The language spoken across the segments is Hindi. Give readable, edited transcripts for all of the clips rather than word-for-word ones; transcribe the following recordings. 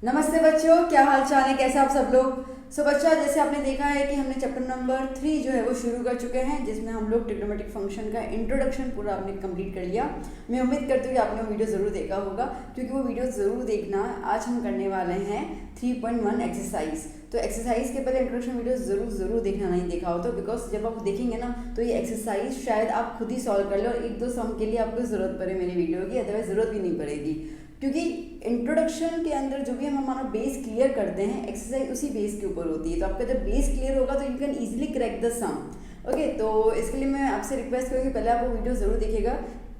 नमस्ते बच्चों, क्या हाल चाल है, कैसे आप सब लोग। बच्चा, जैसे आपने देखा है कि हमने चैप्टर नंबर 3 जो है वो शुरू कर चुके हैं, जिसमें हम लोग ट्रिग्नोमेट्रिक फंक्शन का इंट्रोडक्शन पूरा आपने कंप्लीट कर लिया। मैं उम्मीद करती हूँ कि आपने वो वीडियो ज़रूर देखा होगा, क्योंकि वो वीडियो ज़रूर देखना। आज हम करने वाले हैं 3.1 एक्सरसाइज। तो एक्सरसाइज के पहले इंट्रोडक्शन वीडियो ज़रूर देखना, नहीं देखा हो तो, बिकॉज जब आप देखेंगे ना तो ये एक्सरसाइज शायद आप खुद ही सॉल्व कर लो और एक दो सम के लिए आपको ज़रूरत पड़े मेरी वीडियो की, अदरवाइज ज़रूरत भी नहीं पड़ेगी। क्योंकि इंट्रोडक्शन के अंदर जो भी हम हमारा बेस क्लियर करते हैं, एक्सरसाइज उसी बेस के ऊपर होती है। तो आपका जब बेस क्लियर होगा तो you can easily crack the sum. Okay, तो इसके लिए मैं आपसे रिक्वेस्ट करूँगी पहले आप वो वीडियो ज़रूर देखिएगा।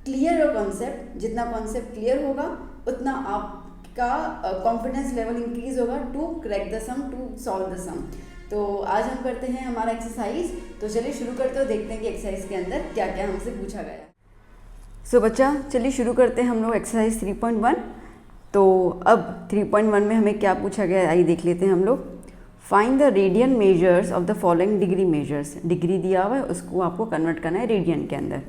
क्लियर योर कॉन्सेप्ट, जितना कॉन्सेप्ट क्लियर होगा उतना आपका कॉन्फिडेंस लेवल इंक्रीज होगा to crack the sum, to solve the sum. तो आज हम करते हैं हमारा एक्सरसाइज। तो चलिए शुरू करते हो, देखते हैं कि एक्सरसाइज के अंदर क्या क्या हमसे पूछा गया। बच्चा, चलिए शुरू करते हैं हम लोग एक्सरसाइज 3.1। तो अब 3.1 में हमें क्या पूछा गया है, आइए देख लेते हैं हम लोग। Find the radian measures of the following degree measures. Degree दिया हुआ है, उसको आपको कन्वर्ट करना है रेडियन के अंदर।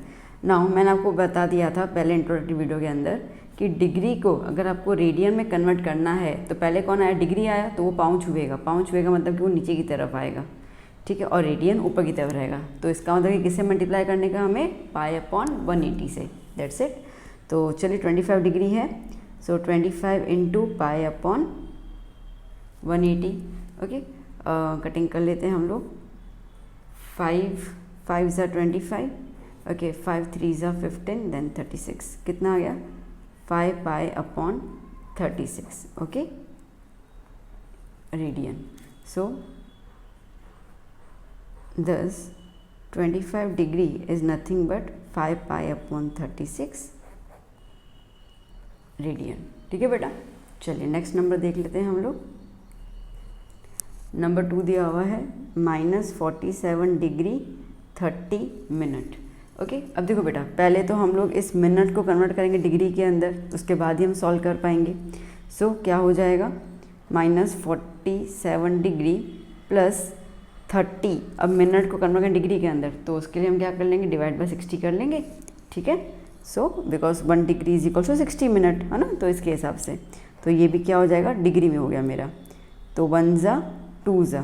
नाउ मैंने आपको बता दिया था पहले इंट्रोडक्टरी वीडियो के अंदर कि डिग्री को अगर आपको रेडियन में कन्वर्ट करना है तो पहले कौन आया, डिग्री आया, तो वो पाँव छुएगा। पाँव छुएगा मतलब कि वो नीचे की तरफ आएगा, ठीक है, और रेडियन ऊपर की तरफ रहेगा। तो इसका मतलब कि किससे मल्टीप्लाई करने का, हमें पाई अपॉन 180 से, दैट्स इट। तो चलिए 25 डिग्री है, सो 25 into pi upon 180। Okay, cutting कर लेते हैं हम लोग। 5 ज़ा 25, ओके, 5 3 ज़ा 15, देन 36। कितना आ गया, 5 pi upon 36, okay, radian. So thus 25 degree is nothing but 5 pi upon 36 radian. ठीक है बेटा, चलिए नेक्स्ट नंबर देख लेते हैं हम लोग। नंबर 2 दिया हुआ है -47 डिग्री 30 मिनट। ओके, अब देखो बेटा, पहले तो हम लोग इस मिनट को कन्वर्ट करेंगे डिग्री के अंदर, उसके बाद ही हम सॉल्व कर पाएंगे। सो क्या हो जाएगा, -47 डिग्री प्लस 30। अब मिनट को कन्वर्ट करें डिग्री के अंदर, तो उसके लिए हम क्या कर लेंगे, डिवाइड बाय 60 कर लेंगे, ठीक है। So because 1 degree is equal to 60 minute, है ना, तो इसके हिसाब से तो ये भी क्या हो जाएगा, डिग्री में हो गया मेरा। तो 1 ज़ा 2 ज़ा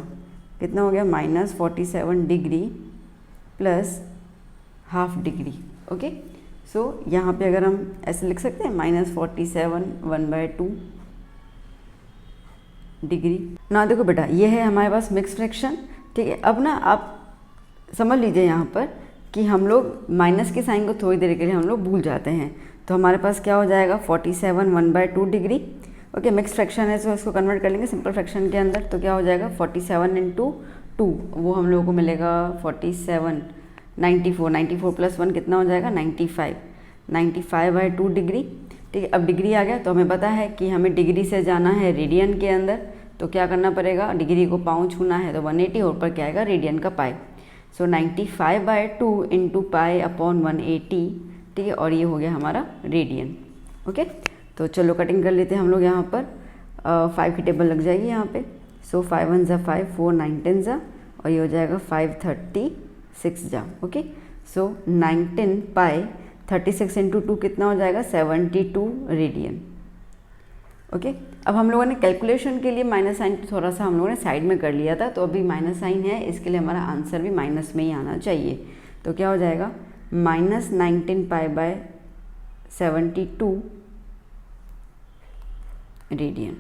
कितना हो गया, -47 degree plus half degree. Okay, so यहाँ पे अगर हम ऐसे लिख सकते हैं -47 1/2 डिग्री ना। देखो बेटा, ये है हमारे पास मिक्स फ्रैक्शन, ठीक है। अब ना आप समझ लीजिए यहाँ पर कि हम लोग माइनस के साइन को थोड़ी देर के लिए हम लोग भूल जाते हैं। तो हमारे पास क्या हो जाएगा, 47 1/2 डिग्री। ओके, मिक्स फ्रैक्शन है तो इसको कन्वर्ट कर लेंगे सिंपल फ्रैक्शन के अंदर। तो क्या हो जाएगा, 47 इंटू 2, वो हम लोगों को मिलेगा 47, 94 प्लस 1 कितना हो जाएगा, 95/2 डिग्री, ठीक है। अब डिग्री आ गया तो हमें पता है कि हमें डिग्री से जाना है रेडियन के अंदर, तो क्या करना पड़ेगा, डिग्री को पाँव छूना है तो 180 और ऊपर क्या आएगा, रेडियन का पाई। सो 95/2 इंटू पाई अपॉन 180, ठीक है, और ये हो गया हमारा रेडियन। ओके, तो चलो कटिंग कर लेते हैं हम लोग। यहाँ पर 5 की टेबल लग जाएगी यहाँ पे। सो 5 1 ज़ा 5, 4 9 10 ज़ा, और ये हो जाएगा 5 36 जा। ओके, सो 19 पाई 36 इंटू 2 कितना हो जाएगा, 72 रेडियन। ओके, अब हम लोगों ने कैलकुलेशन के लिए माइनस साइन थोड़ा सा हम लोगों ने साइड में कर लिया था, तो अभी माइनस साइन है, इसके लिए हमारा आंसर भी माइनस में ही आना चाहिए। तो क्या हो जाएगा, -19 पाई बाय 72 रेडियन,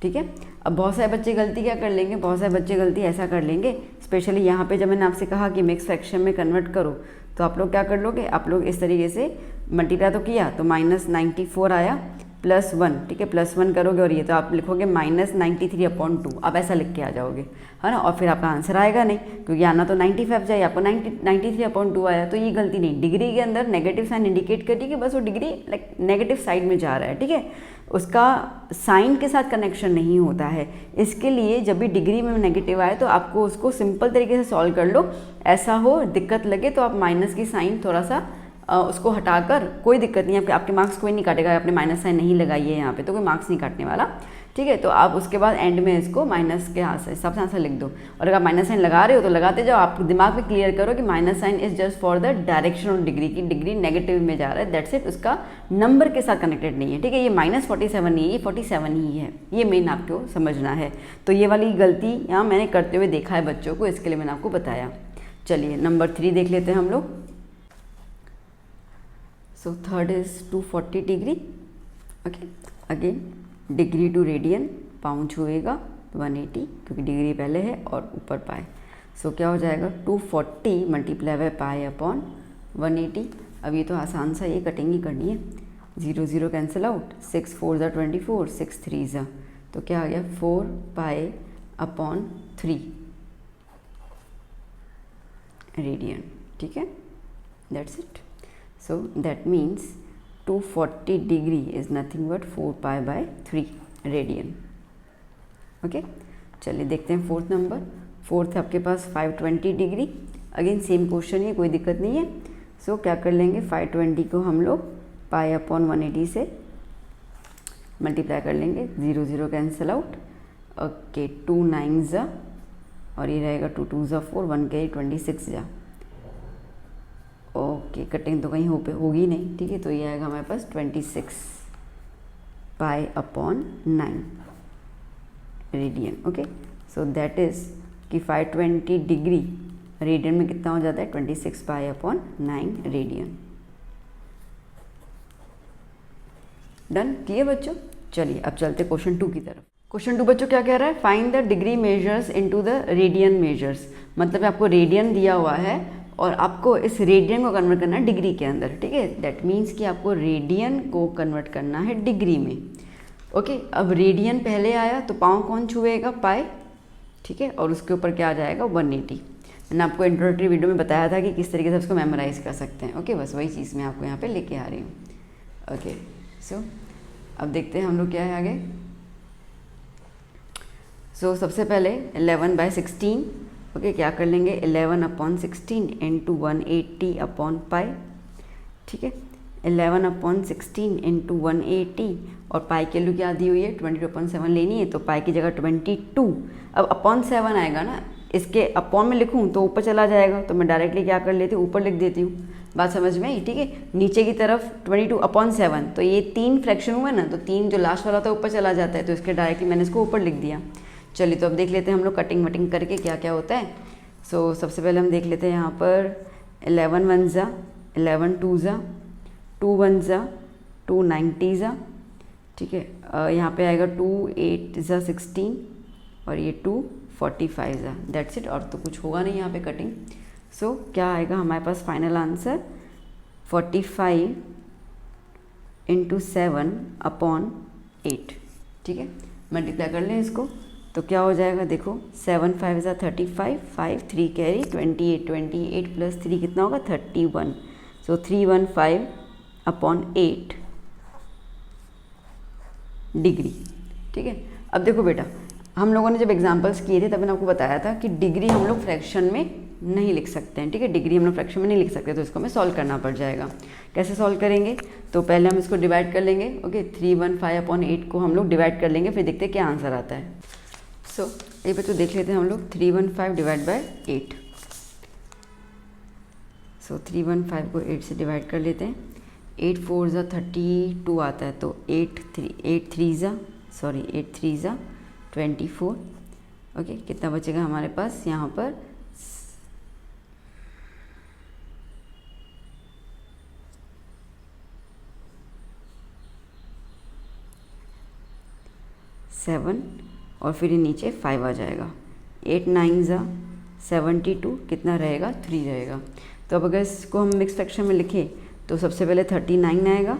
ठीक है। अब बहुत सारे बच्चे गलती क्या कर लेंगे, बहुत सारे बच्चे गलती ऐसा कर लेंगे, स्पेशली यहाँ पे जब मैंने आपसे कहा कि मिक्स फ्रैक्शन में कन्वर्ट करो, तो आप लोग क्या कर लोगे, आप लोग इस तरीके से मल्टीप्लाई तो किया तो -94 आया प्लस 1, ठीक है, प्लस 1 करोगे और ये तो आप लिखोगे -93/2, अब ऐसा लिख के आ जाओगे, है ना, और फिर आपका आंसर आएगा नहीं, क्योंकि आना तो 95 चाहिए, आपको 93/2 आया। तो ये गलती नहीं, डिग्री के अंदर नेगेटिव साइन इंडिकेट करिए कि बस वो डिग्री लाइक नेगेटिव साइड में जा रहा है, ठीक है, उसका साइन के साथ कनेक्शन नहीं होता है। इसके लिए जब भी डिग्री में नेगेटिव आए तो आपको उसको सिंपल तरीके से सॉल्व कर लो। ऐसा हो दिक्कत लगे तो आप माइनस की साइन थोड़ा सा उसको हटाकर, कोई दिक्कत नहीं है, आपके मार्क्स कोई नहीं काटेगा, आपने माइनस साइन नहीं लगाई है यहाँ पे तो कोई मार्क्स नहीं काटने वाला, ठीक है। तो आप उसके बाद एंड में इसको माइनस के हिसाब से आंसर लिख दो, और अगर आप माइनस साइन लगा रहे हो तो लगाते जाओ। आप दिमाग में क्लियर करो कि minus sign is just for the direction of degree, की डिग्री नेगेटिव में जा रहा है, दैट्स इट, उसका नंबर के साथ कनेक्टेड नहीं है, ठीक है। ये -47 नहीं है, ये 47 ही है, ये मेन आपको समझना है। तो ये वाली गलती यहाँ मैंने करते हुए देखा है बच्चों को, इसके लिए मैंने आपको बताया। चलिए नंबर 3 देख लेते हैं हम लोग। So third is 240 degree, okay. Again degree to radian, पाउंड छुएगा 180 क्योंकि डिग्री पहले है और ऊपर पाए। सो क्या हो जाएगा 240 मल्टीप्लाई बाय पाई अपॉन 180। अब ये तो आसान सा, ये कटिंग ही करनी है, 0 0 कैंसिल आउट, 6 4 ज़ा 24, 6 3 ज़ा, तो क्या आ गया 4 पाई अपॉन 3 रेडियन, ठीक है, that's it. So that means 240 degree is nothing but 4 pi by 3 radian, okay. चलिए देखते हैं फोर्थ नंबर। फोर्थ है आपके पास 520 डिग्री। अगेन सेम क्वेश्चन है, कोई दिक्कत नहीं है। सो क्या कर लेंगे 520 को हम लोग पाई अपॉन 180 से मल्टीप्लाई कर लेंगे, 0 0 कैंसिल आउट, ओके, 2 9 ज़ा, और ये रहेगा 2 2 ज़ा 4, 1 के 26 जा, ओके। कटिंग तो कहीं होगी नहीं, ठीक है। तो ये आएगा हमारे पास 26 pi upon 9 radian, okay. So that is कि 520 डिग्री रेडियन में कितना हो जाता है 26 pi upon 9 radian. Done, clear बच्चों। चलिए अब चलते क्वेश्चन 2 की तरफ। क्वेश्चन 2 बच्चों क्या कह रहा है, find the degree measures into the radian measures. मतलब आपको रेडियन दिया हुआ है और आपको इस रेडियन को कन्वर्ट करना है डिग्री के अंदर, ठीक है। दैट मीन्स कि आपको रेडियन को कन्वर्ट करना है डिग्री में, ओके। अब रेडियन पहले आया तो पाँव कौन छुएगा, पाई, ठीक है, और उसके ऊपर क्या आ जाएगा 180। मैंने आपको इंट्रोडक्टरी वीडियो में बताया था कि किस तरीके से उसको मेमोराइज कर सकते हैं, ओके। बस वही चीज़ मैं आपको यहाँ पे लेके आ रही हूँ, ओके। सो अब देखते हैं हम लोग क्या है आगे। सो सबसे पहले 11 बाय 16, ओके, क्या कर लेंगे 11 अपॉन 16 इंटू 180 अपॉन पाई, ठीक है। 11 अपॉन 16 इंटू 180, और पाई की वैल्यू क्या दी हुई है 22/7 लेनी है, तो पाई की जगह 22। अब अपॉन 7 आएगा ना, इसके अपॉन में लिखूँ तो ऊपर चला जाएगा, तो मैं डायरेक्टली क्या कर लेती हूँ ऊपर लिख देती हूँ। बात समझ में आई, ठीक है। नीचे की तरफ 22/7, तो ये 3 फ्रैक्शन हुआ ना, तो 3 जो लास्ट वाला था ऊपर चला जाता है, तो इसके डायरेक्टली मैंने इसको ऊपर लिख दिया। चलिए तो अब देख लेते हैं हम लोग कटिंग वटिंग करके क्या क्या होता है। सो सबसे पहले हम देख लेते हैं यहाँ पर 11 1 ज़ा, 11 2 ज़ा, 2 1 ज़ा, 2 90 ज़ा, ठीक है। यहाँ पे आएगा 2 8 ज़ा 16, और ये 2 45 ज़ा, दैट्स इट। और तो कुछ होगा नहीं यहाँ पे कटिंग। सो क्या आएगा हमारे पास फाइनल आंसर 45 इंटू 7 अपॉन 8, ठीक है। मल्टीप्लाई कर लें इसको तो क्या हो जाएगा, देखो 7 5 ज़ा 35, 5 3 कैरी 28, 28 प्लस 3 कितना होगा 31। सो 315 अपॉन 8 डिग्री, ठीक है। अब देखो बेटा, हम लोगों ने जब एग्जांपल्स किए थे तब मैंने आपको बताया था कि डिग्री हम लोग फ्रैक्शन में नहीं लिख सकते हैं, ठीक है। डिग्री हम लोग फ्रैक्शन में नहीं लिख सकते, तो इसको हमें सॉल्व करना पड़ जाएगा। कैसे सॉल्व करेंगे, तो पहले हम इसको डिवाइड कर लेंगे, ओके। 315 अपॉन 8 को हम लोग डिवाइड कर लेंगे, फिर देखते हैं क्या आंसर आता है। सो ये बच्चों देख लेते हैं हम लोग 315 डिवाइड बाय 8। सो 315 को 8 से डिवाइड कर लेते हैं। 8 4 ज़ा 32 आता है, तो 8 3 ज़ा 24, ओके। कितना बचेगा हमारे पास यहाँ पर 7, और फिर नीचे 5 आ जाएगा। 8 9 ज़ा 72, कितना रहेगा 3 रहेगा। तो अब अगर इसको हम मिक्स फ्रैक्शन में लिखें तो सबसे पहले 39 आएगा,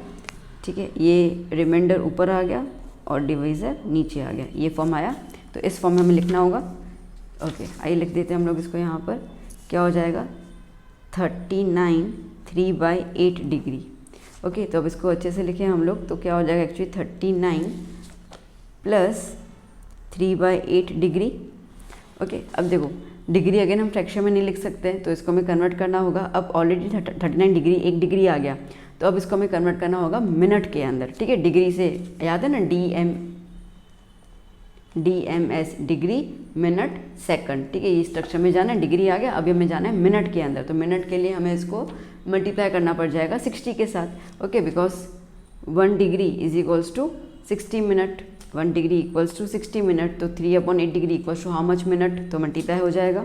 ठीक है। ये रिमाइंडर ऊपर आ गया और डिवाइज़र नीचे आ गया, ये फॉर्म आया। तो इस फॉर्म में हमें लिखना होगा, ओके। आइए लिख देते हैं हम लोग इसको यहाँ पर। क्या हो जाएगा 39 3/8 डिग्री, ओके। तो अब इसको अच्छे से लिखें हम लोग, तो क्या हो जाएगा एक्चुअली 39 प्लस 3/8 डिग्री, ओके। अब देखो डिग्री अगेन हम फ्रैक्शन में नहीं लिख सकते हैं, तो इसको हमें कन्वर्ट करना होगा। अब ऑलरेडी 39 डिग्री 1 डिग्री आ गया, तो अब इसको हमें कन्वर्ट करना होगा मिनट के अंदर, ठीक है। डिग्री से याद है ना DM, DMS degree minute second, ठीक है। ये स्ट्रक्चर में जाना है, डिग्री आ गया, अभी हमें जाना है मिनट के अंदर। तो मिनट के लिए हमें इसको मल्टीप्लाई करना पड़ जाएगा 60 के साथ, okay, because 1 degree is equals to 60 minute, 1 degree equals to 60 minute. तो 3/8 degree equals to how much minute, तो मल्टीप्लाई हो जाएगा।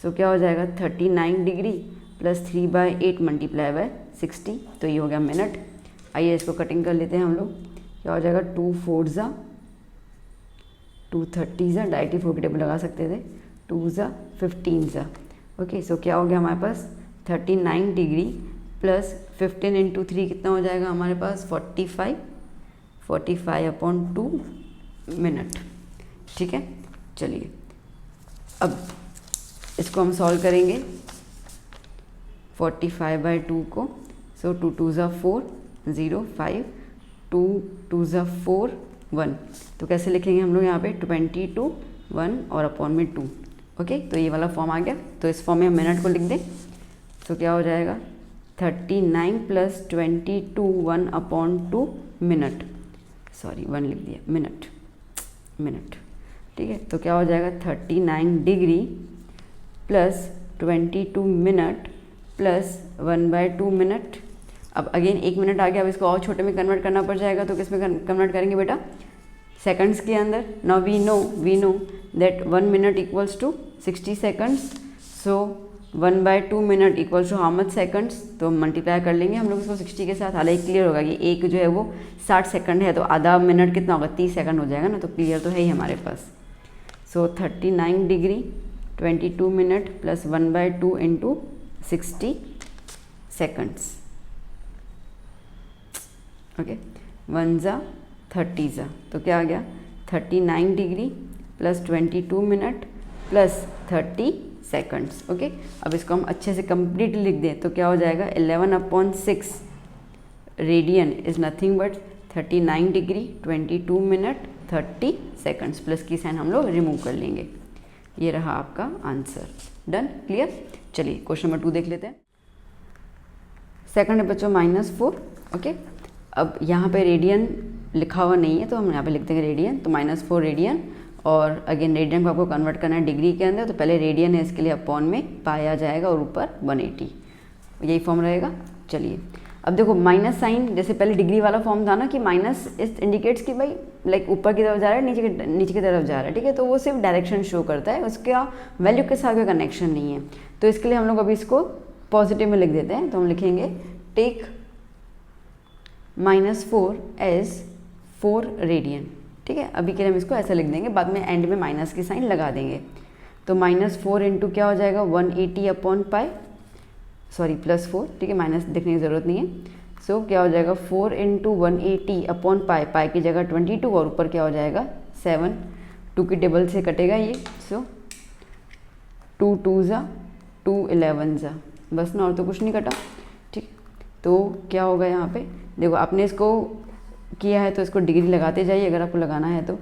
सो क्या हो जाएगा 39 डिग्री प्लस 3/8 मल्टीप्लाई बाय 60, तो ये हो गया मिनट। आइए इसको कटिंग कर लेते हैं हम लोग। क्या हो जाएगा 2 4 ज़ा 2 30 ज़ा, डायरेक्टली 4 की टेबल लगा सकते थे, 2 ज़ा 15 ज़ा, ओके। सो क्या हो गया हमारे पास 39 डिग्री प्लस 15 इंटू 3 कितना हो जाएगा हमारे पास 45/2 मिनट, ठीक है। चलिए अब इसको हम सॉल्व करेंगे 45/2 को। सो 2 2 ज़ा 4 0 5 2 2 ज़ा 4 1, तो कैसे लिखेंगे हम लोग यहाँ पे 22 1 और अपॉन में 2, ओके। तो ये वाला फॉर्म आ गया। तो इस फॉर्म में हम मिनट को लिख दें, तो क्या हो जाएगा 39 प्लस 22 1 अपॉन 2 मिनट, सॉरी 1 लिख दिया, मिनट, ठीक है। तो क्या हो जाएगा 39 degree plus 22 minute plus 1/2 minute. अब अगेन 1 मिनट आ गया, अब इसको और छोटे में कन्वर्ट करना पड़ जाएगा। तो किस में कन्वर्ट करेंगे बेटा, सेकंड्स के अंदर। Now we know that 1 minute equals to 60 seconds, so 1/2 minute equals to how much seconds, तो मल्टीप्लाई कर लेंगे हम लोग इसको 60 के साथ। हालांकि क्लियर होगा कि एक जो है वो 60 सेकंड है, तो आधा मिनट कितना होगा 30 सेकंड हो जाएगा ना, तो क्लियर तो है ही हमारे पास। सो 39 degree 22 minute plus 1/2 into 60 seconds, okay. 1 ज़ा 30 ज़ा, तो क्या आ गया 39 degree plus 22 minute plus 30 seconds, okay. अब इसको हम अच्छे से कंप्लीटली लिख दें, तो क्या हो जाएगा 11/6 radian is nothing but 39 degree 22 minute 30 seconds, plus की साइन हम लोग रिमूव कर लेंगे। ये रहा आपका आंसर, डन, क्लियर। चलिए क्वेश्चन नंबर 2 देख लेते हैं। सेकंड है बच्चों -4, ओके। अब यहाँ पे रेडियन लिखा हुआ नहीं है, तो हम यहाँ पे लिख देंगे रेडियन, तो -4 रेडियन। और अगेन रेडियन को आपको कन्वर्ट करना है डिग्री के अंदर, तो पहले रेडियन है, इसके लिए अपॉन में पाया जाएगा और ऊपर 180, यही फॉर्म रहेगा। चलिए अब देखो माइनस साइन, जैसे पहले डिग्री वाला फॉर्म था ना कि माइनस इस इंडिकेट्स कि भाई लाइक ऊपर की तरफ जा रहा है, नीचे की तरफ जा रहा है, ठीक है। तो वो सिर्फ डायरेक्शन शो करता है, उसका वैल्यू के साथ कोई कनेक्शन नहीं है। तो इसके लिए हम लोग अभी इसको पॉजिटिव में लिख देते हैं, तो हम लिखेंगे टेक -4 एज 4 रेडियन, ठीक है। अभी के लिए हम इसको ऐसा लिख देंगे, बाद में एंड में माइनस की साइन लगा देंगे। तो -4 इंटू क्या हो जाएगा 180/π, सॉरी +4, ठीक है, माइनस देखने की ज़रूरत नहीं है। सो क्या हो जाएगा 4 इंटू 180/π, पाई की जगह 22 और ऊपर क्या हो जाएगा 7, 2 की टेबल से कटेगा ये। सो 2 2 ज़ा 2 11 ज़ा, बस ना, और तो कुछ नहीं कटा, ठीक। तो क्या होगा यहाँ पे देखो, आपने इसको किया है तो इसको डिग्री लगाते जाइए अगर आपको लगाना है तो।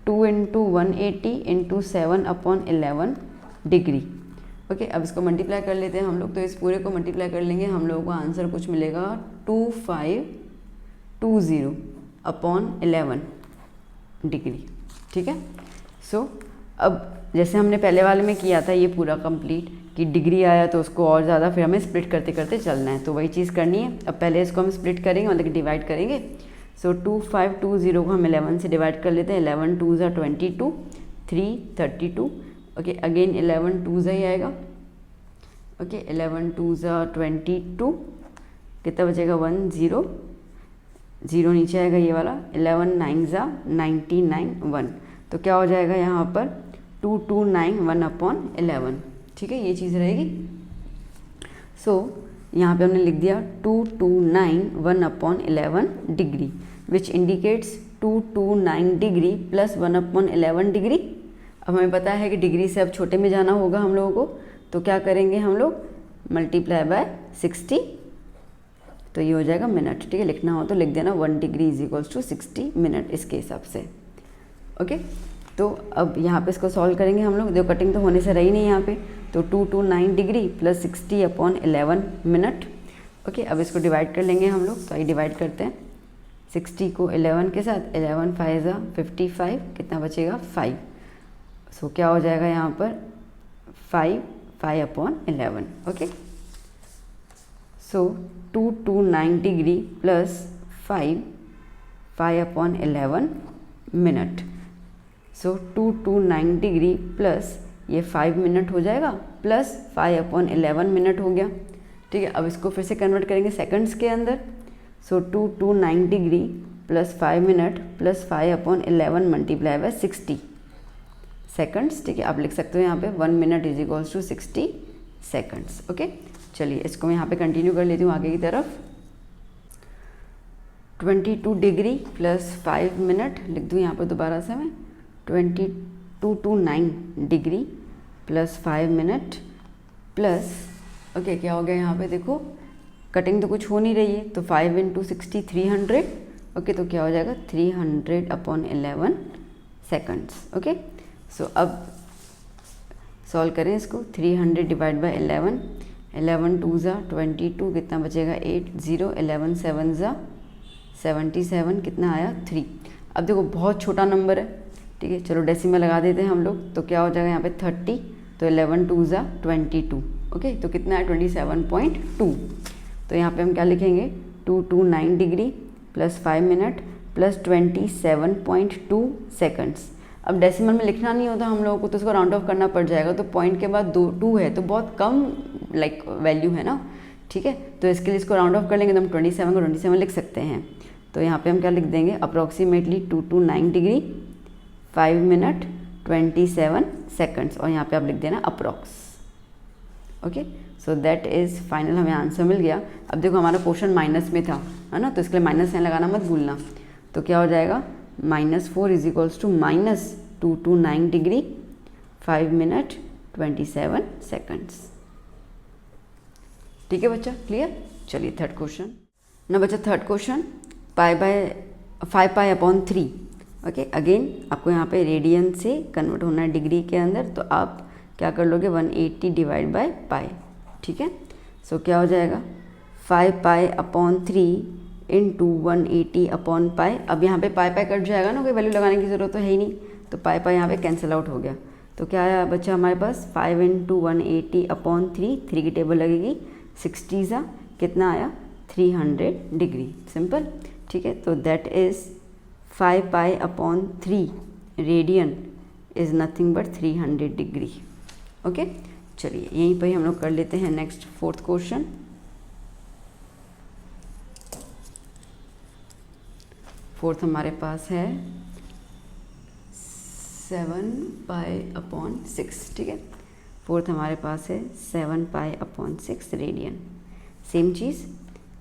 2 इंटू 180 इंटू 7/11 डिग्री, ओके। अब इसको मल्टीप्लाई कर लेते हैं हम लोग, तो इस पूरे को मल्टीप्लाई कर लेंगे, हम लोगों को आंसर कुछ मिलेगा 2520/11 डिग्री, ठीक है। सो अब जैसे हमने पहले वाले में किया था ये पूरा कंप्लीट कि डिग्री आया तो उसको और ज़्यादा फिर हमें स्प्लिट करते करते चलना है, तो वही चीज़ करनी है। अब पहले इसको हम स्प्लिट करेंगे, मतलब कि डिवाइड करेंगे। सो 2520 को हम 11 से डिवाइड कर लेते हैं, 11 2 ज़ा 22, 3 32, ओके। अगेन 11 2 ज़ा ही आएगा, ओके। 11 2 ज़ा 22, कितना बचेगा 1 0 0 नीचे आएगा ये वाला। 11 9 ज़ा 99 1, तो क्या हो जाएगा यहाँ पर 229 1/11, ठीक है, ये चीज़ रहेगी। सो यहाँ पे हमने लिख दिया 229 1/11 degree, which indicates 229 degree plus 1/11 degree. अब हमें पता है कि डिग्री से अब छोटे में जाना होगा हम लोगों को, तो क्या करेंगे हम लोग मल्टीप्लाई बाय 60, तो ये हो जाएगा मिनट, ठीक है। लिखना हो तो लिख देना 1 degree is equals to 60 minute इसके हिसाब से, ओके। तो अब यहाँ पे इसको सॉल्व करेंगे हम लोग, देखो कटिंग तो होने से रही नहीं यहाँ पे, तो 229 डिग्री प्लस 60/11 मिनट, ओके। अब इसको डिवाइड कर लेंगे हम लोग, तो आइए डिवाइड करते हैं। 60 को 11 के साथ, 11 5 ज़ा 55, कितना बचेगा 5। सो क्या हो जाएगा यहाँ पर 5/11। ओके, सो 229 डिग्री प्लस 5/11 मिनट। सो 229 डिग्री प्लस ये 5 मिनट हो जाएगा प्लस 5/11 मिनट हो गया। ठीक है, अब इसको फिर से कन्वर्ट करेंगे सेकंड्स के अंदर। So 229 degree plus 5 minute plus 5/11 multiply by 60 seconds. ठीक है, आप लिख सकते हो यहाँ पे 1 minute is equals to 60 seconds. Okay, चलिए इसको मैं यहाँ पे कंटिन्यू कर लेती हूँ आगे की तरफ। 22 डिग्री प्लस 5 मिनट लिख दूँ यहाँ पर दोबारा से मैं। 229 degree plus 5 minute plus okay क्या हो गया यहाँ पे देखो, कटिंग तो कुछ हो नहीं रही है, तो 5 × 60 300। ओके, तो क्या हो जाएगा 300/11 सेकंड्स। ओके, सो अब सॉल्व करें इसको। 300 डिवाइड बाय 11, 11 2 ज़ा 22, कितना बचेगा 8 0, 11 7 ज़ा 77, कितना आया 3। अब देखो बहुत छोटा नंबर है, ठीक है, चलो डेसिमल लगा देते हैं हम लोग, तो क्या हो जाएगा यहाँ पे 30, तो 11 2 ज़ा 22। ओके, तो कितना है 27.2। तो यहाँ पे हम क्या लिखेंगे 229 degree plus 5 minute plus 27.2 seconds. अब डेसिमल में लिखना नहीं होता हम लोगों को, तो उसको राउंड ऑफ करना पड़ जाएगा। तो पॉइंट के बाद 2 है तो बहुत कम वैल्यू है ना। ठीक है, तो इसके लिए इसको राउंड ऑफ कर लेंगे तो हम 27 को 27 लिख सकते हैं। तो यहाँ पे हम क्या लिख देंगे अप्रॉक्सीमेटली 229 डिग्री 5 मिनट 27 सेकंड्स, और यहाँ पे आप लिख देना approx. Okay, so that is final, हमें आंसर मिल गया। अब देखो हमारा क्वेश्चन माइनस में था, है ना, तो इसके लिए माइनस साइन लगाना मत भूलना। तो क्या हो जाएगा -4 is equals to -229 degree 5 minute 27 seconds. ठीक है बच्चा, क्लियर। चलिए थर्ड क्वेश्चन ना बच्चा, थर्ड क्वेश्चन 5π/3। ओके, अगेन आपको यहाँ पे रेडियन से कन्वर्ट होना है डिग्री के अंदर, तो आप क्या कर लोगे 180 डिवाइड बाय पाई। ठीक है, सो क्या हो जाएगा 5π/3 इंटू 180/पाई। अब यहाँ पे पाई कट जाएगा ना, कोई वैल्यू लगाने की ज़रूरत तो है ही नहीं, तो पाई यहाँ पे कैंसिल आउट हो गया। तो क्या आया बच्चा हमारे पास 5 × 180/3, 3 की टेबल लगेगी, 60 ज़ा कितना आया 300 डिग्री, सिंपल। ठीक है, तो that is 5π/3 radian is nothing but 300 degree. Okay, चलिए यहीं पर ही हम लोग कर लेते हैं नेक्स्ट फोर्थ क्वेश्चन। फोर्थ हमारे पास है 7π/6। ठीक है, फोर्थ हमारे पास है 7π/6 रेडियन। सेम चीज़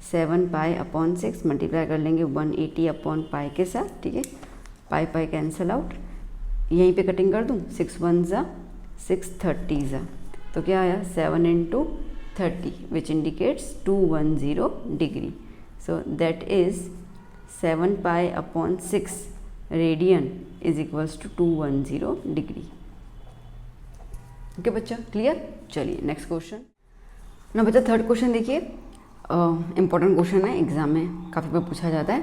7π/6 मल्टीप्लाई कर लेंगे 180/पाई के साथ। ठीक है, पाई कैंसिल आउट, यहीं पे कटिंग कर दूँ, 6 1 ज़ा 6 30 ज़ा, तो क्या आया 7 × 30 which indicates 210 degree. So that is 7π/6 radian is equals to 210 degree. Okay बच्चा, क्लियर। चलिए नेक्स्ट क्वेश्चन ना बच्चा, थर्ड क्वेश्चन देखिए, इम्पोर्टेंट क्वेश्चन है, एग्जाम में काफ़ी बार पूछा जाता है।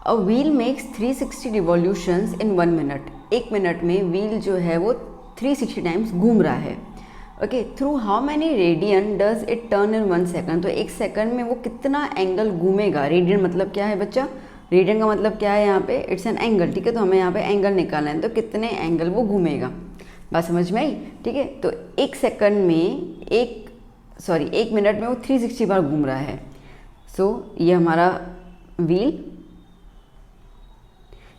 A wheel makes 360 revolutions in 1 minute. 1 minute में व्हील जो है वो 360 टाइम्स घूम रहा है। Okay, through how many radian does it turn in 1 second. तो 1 सेकंड में वो कितना एंगल घूमेगा। रेडियन मतलब क्या है बच्चा, रेडियन का मतलब क्या है यहाँ पे, इट्स एन एंगल। ठीक है, तो हमें यहाँ पे एंगल निकालना है, तो कितने एंगल वो घूमेगा, बात समझ में आई। ठीक है, तो 1 सेकंड में 1 मिनट में वो 360 बार घूम रहा है। सो ये हमारा व्हील,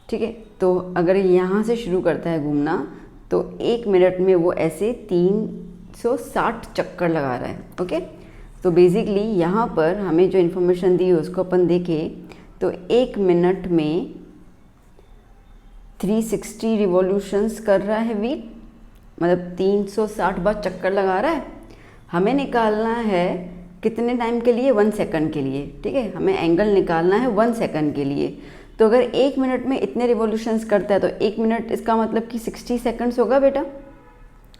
ठीक है, तो अगर यहाँ से शुरू करता है घूमना तो 1 मिनट में वो ऐसे 360 चक्कर लगा रहा है। ओके, तो बेसिकली यहाँ पर हमें जो इन्फॉर्मेशन दी है उसको अपन देखें तो 1 मिनट में 360 रिवॉल्यूशंस कर रहा है व्हील, मतलब 360 बार चक्कर लगा रहा है। हमें निकालना है कितने टाइम के लिए, 1 सेकंड के लिए। ठीक है, हमें एंगल निकालना है 1 सेकंड के लिए। तो अगर 1 मिनट में इतने रिवॉल्यूशंस करता है तो 1 मिनट इसका मतलब कि 60 सेकंड्स होगा बेटा, है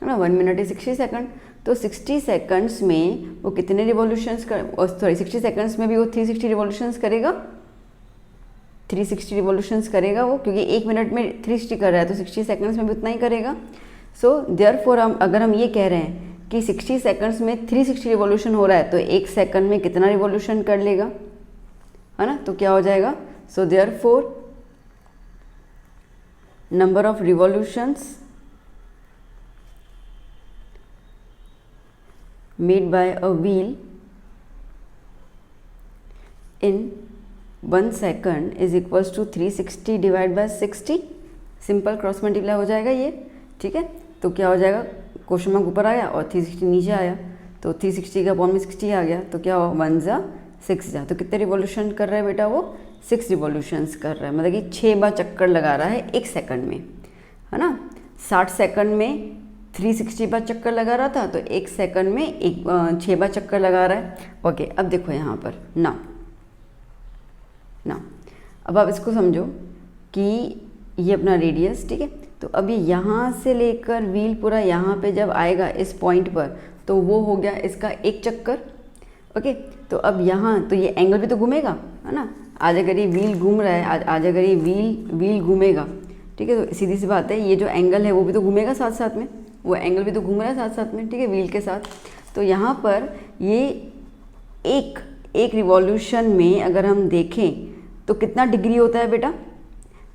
ना। 1 मिनट इज 60 सेकंड, तो 60 सेकंड्स में वो कितने रिवॉल्यूशंस 60 सेकंड्स में भी वो 360 रिवॉल्यूशंस करेगा। 360 रिवॉल्यूशंस करेगा वो, क्योंकि 1 मिनट में 360 कर रहा है तो 60 सेकंड्स में भी उतना ही करेगा। सो देयरफॉर अगर हम ये कह रहे हैं कि 60 सेकंड्स में 360 रिवॉल्यूशन हो रहा है तो 1 सेकंड में कितना रिवॉल्यूशन कर लेगा, है ना। तो क्या हो जाएगा, so therefore number of revolutions made by a wheel in 1 second is equals to 360 divide by 60। Simple cross multiply हो जाएगा ये, ठीक है। तो क्या हो जाएगा, क्वेश्चन मार्क ऊपर आया और 360 नीचे आया, तो 360 का अपॉन में 60 आ गया, तो क्या हो 1 जा 6 जा। तो कितने रिवॉल्यूशन कर रहा है बेटा, वो 6 रिवॉल्यूशंस कर रहा है, मतलब कि 6 बार चक्कर लगा रहा है 1 सेकंड में, है ना। 60 सेकंड में 360 बार चक्कर लगा रहा था, तो 1 सेकंड में 6 बार चक्कर लगा रहा है। ओके, अब देखो यहाँ पर ना अब आप इसको समझो कि ये अपना रेडियस, ठीक है। तो अभी यहाँ से लेकर व्हील पूरा यहाँ पे जब आएगा इस पॉइंट पर, तो वो हो गया इसका 1 चक्कर। ओके, तो अब यहाँ तो ये एंगल भी तो घूमेगा, है ना। आज अगर ये व्हील घूम रहा है, आज अगर ये व्हील घूमेगा, ठीक है, तो सीधी सी बात है ये जो एंगल है वो भी तो घूमेगा साथ साथ में, वो एंगल भी तो घूम रहा है साथ साथ में, ठीक है, व्हील के साथ। तो यहाँ पर ये एक रिवॉल्यूशन में अगर हम देखें तो कितना डिग्री होता है बेटा,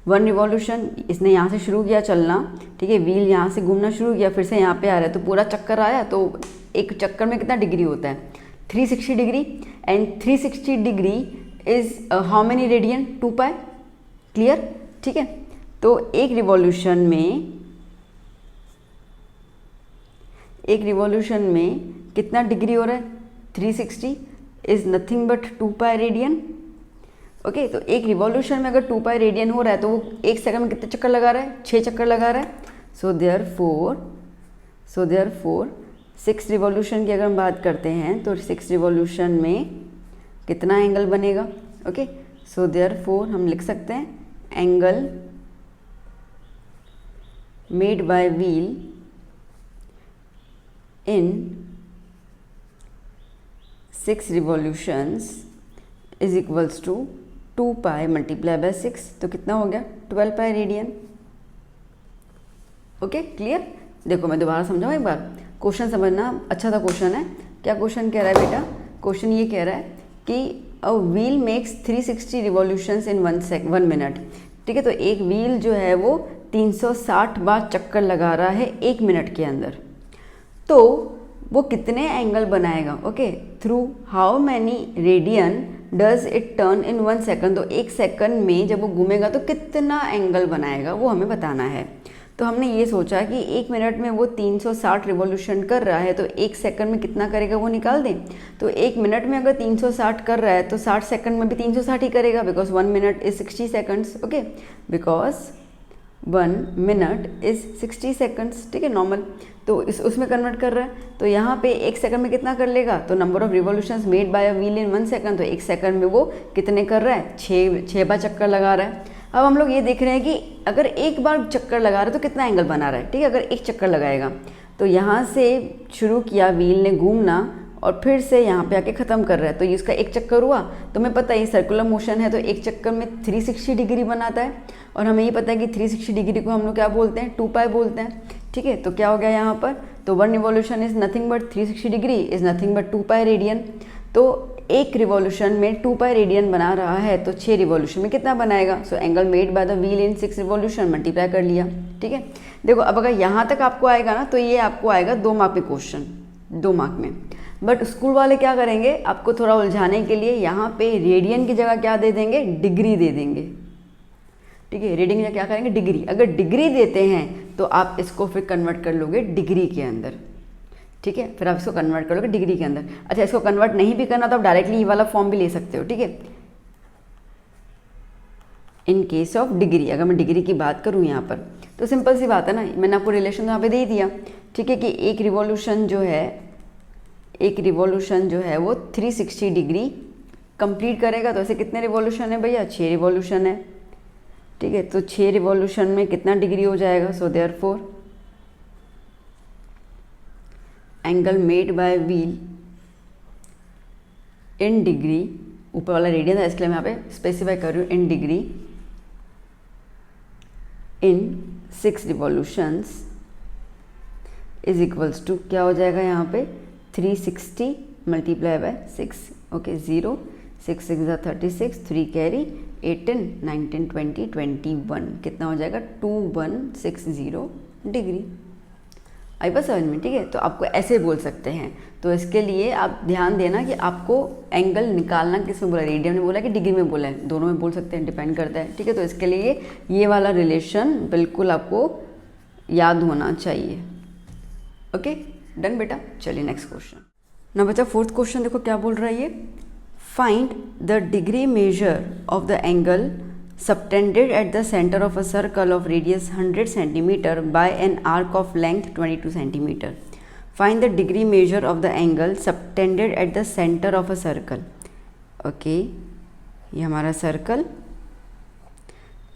1 रिवॉल्यूशन। इसने यहाँ से शुरू किया चलना, ठीक है, व्हील यहाँ से घूमना शुरू किया, फिर से यहाँ पे आ रहा है, तो पूरा चक्कर आया, तो एक चक्कर में कितना डिग्री होता है, 360 degree. And 360 degree is how many radian, 2 pi. Clear, ठीक है। तो एक रिवॉल्यूशन में कितना डिग्री हो रहा है, 360 is nothing but 2 pi radian. Okay, तो एक रिवॉल्यूशन में अगर 2 पाई रेडियन हो रहा है तो वो 1 सेकंड में कितने चक्कर लगा रहा है, 6 चक्कर लगा रहा है। सो देयरफॉर 6 रिवॉल्यूशन की अगर हम बात करते हैं तो 6 रिवॉल्यूशन में कितना एंगल बनेगा। ओके, सो देयरफॉर हम लिख सकते हैं angle made by wheel in 6 revolutions is equals to 2 pi multiply by 6, तो कितना हो गया 12 पाई रेडियन। Okay, clear. देखो मैं दोबारा समझाऊँ एक बार, क्वेश्चन समझना, अच्छा सा क्वेश्चन है। क्या क्वेश्चन कह रहा है बेटा, क्वेश्चन ये कह रहा है कि अ wheel makes 360 revolutions in 1 minute, ठीक है। तो एक व्हील जो है वो 360 बार चक्कर लगा रहा है 1 मिनट के अंदर, तो वो कितने एंगल बनाएगा। Okay, through how many radian does it turn in 1 second. तो 1 सेकंड में जब वो घूमेगा तो कितना एंगल बनाएगा वो हमें बताना है। तो हमने ये सोचा कि 1 मिनट में वो 360 रिवॉल्यूशन कर रहा है, तो 1 सेकंड में कितना करेगा वो निकाल दें। तो 1 मिनट में अगर 360 कर रहा है तो 60 सेकंड में भी 360 ही करेगा, because 1 minute is 60 seconds. Okay, because 1 minute is 60 seconds, ठीक है, नॉर्मल। तो उसमें कन्वर्ट कर रहा है, तो यहाँ पे 1 सेकंड में कितना कर लेगा, तो number of revolutions made by a wheel in 1 second, तो 1 सेकंड में वो कितने कर रहा है, 6 बार चक्कर लगा रहा है। अब हम लोग ये देख रहे हैं कि अगर 1 बार चक्कर लगा रहा है तो कितना एंगल बना रहा है, ठीक है। अगर 1 चक्कर लगाएगा तो यहाँ से शुरू किया व्हील ने घूमना और फिर से यहाँ पे आके ख़त्म कर रहा है, तो ये इसका 1 चक्कर हुआ। तो हमें पता है ये सर्कुलर मोशन है, तो 1 चक्कर में 360 डिग्री बनाता है, और हमें ये पता है कि 360 डिग्री को हम लोग क्या बोलते हैं, 2 पाई बोलते हैं, ठीक है। तो क्या हो गया यहाँ पर, तो 1 revolution is nothing but 360 degree is nothing but 2 pi radian. तो एक रिवॉल्यूशन में 2 पाई रेडियन बना रहा है, तो 6 रिवॉल्यूशन में कितना बनाएगा। So angle made by the wheel in 6 revolution multiply कर लिया, ठीक है। देखो अब अगर यहाँ तक आपको आएगा ना, तो ये आपको आएगा 2 मार्क में क्वेश्चन, 2 मार्क में। बट स्कूल वाले क्या करेंगे, आपको थोड़ा उलझाने के लिए यहाँ पे रेडियन की जगह क्या दे देंगे, डिग्री दे देंगे, ठीक है। रेडियन की जगह क्या करेंगे, डिग्री। अगर डिग्री देते हैं तो आप इसको फिर कन्वर्ट कर लोगे डिग्री के अंदर, ठीक है। फिर आप इसको कन्वर्ट कर लोगे डिग्री के अंदर। अच्छा, इसको कन्वर्ट नहीं भी करना तो आप डायरेक्टली ये वाला फॉर्म भी ले सकते हो, ठीक है। इन केस ऑफ डिग्री, अगर मैं डिग्री की बात करूँ यहाँ पर, तो सिंपल सी बात है ना, मैंने आपको रिलेशन यहाँ पे दे दिया, ठीक है, कि एक रिवॉल्यूशन जो है वो 360 डिग्री कंप्लीट करेगा। तो ऐसे कितने रिवॉल्यूशन है भैया, 6 रिवॉल्यूशन है, ठीक है। तो 6 रिवॉल्यूशन में कितना डिग्री हो जाएगा, so therefore angle made by wheel in degree ऊपर वाला रेडियन है, इसके लिए मैं यहाँ पे स्पेसिफाई कर रही हूँ in degree in 6 revolutions is equals to क्या हो जाएगा यहाँ पे 360 मल्टीप्लाई बाय 6, ओके 0 6 6 36, 3 कैरी 18 19 20 21, कितना हो जाएगा 2160 डिग्री। आई बात समझ में, ठीक है। तो आपको ऐसे बोल सकते हैं। तो इसके लिए आप ध्यान देना कि आपको एंगल निकालना किस में बोला, रेडियन में बोला कि डिग्री में बोला है, दोनों में बोल सकते हैं, डिपेंड करता है, ठीक है। तो इसके लिए ये वाला रिलेशन बिल्कुल आपको याद होना चाहिए। ओके डन बेटा। चलिए नेक्स्ट क्वेश्चन ना बच्चा, फोर्थ क्वेश्चन देखो क्या बोल रहा है ये, find the degree measure of the angle subtended at the center of a circle of radius 100 cm by an arc of length 22 cm. Find the degree measure of the angle subtended at the center of a circle. Okay, ये हमारा सर्कल,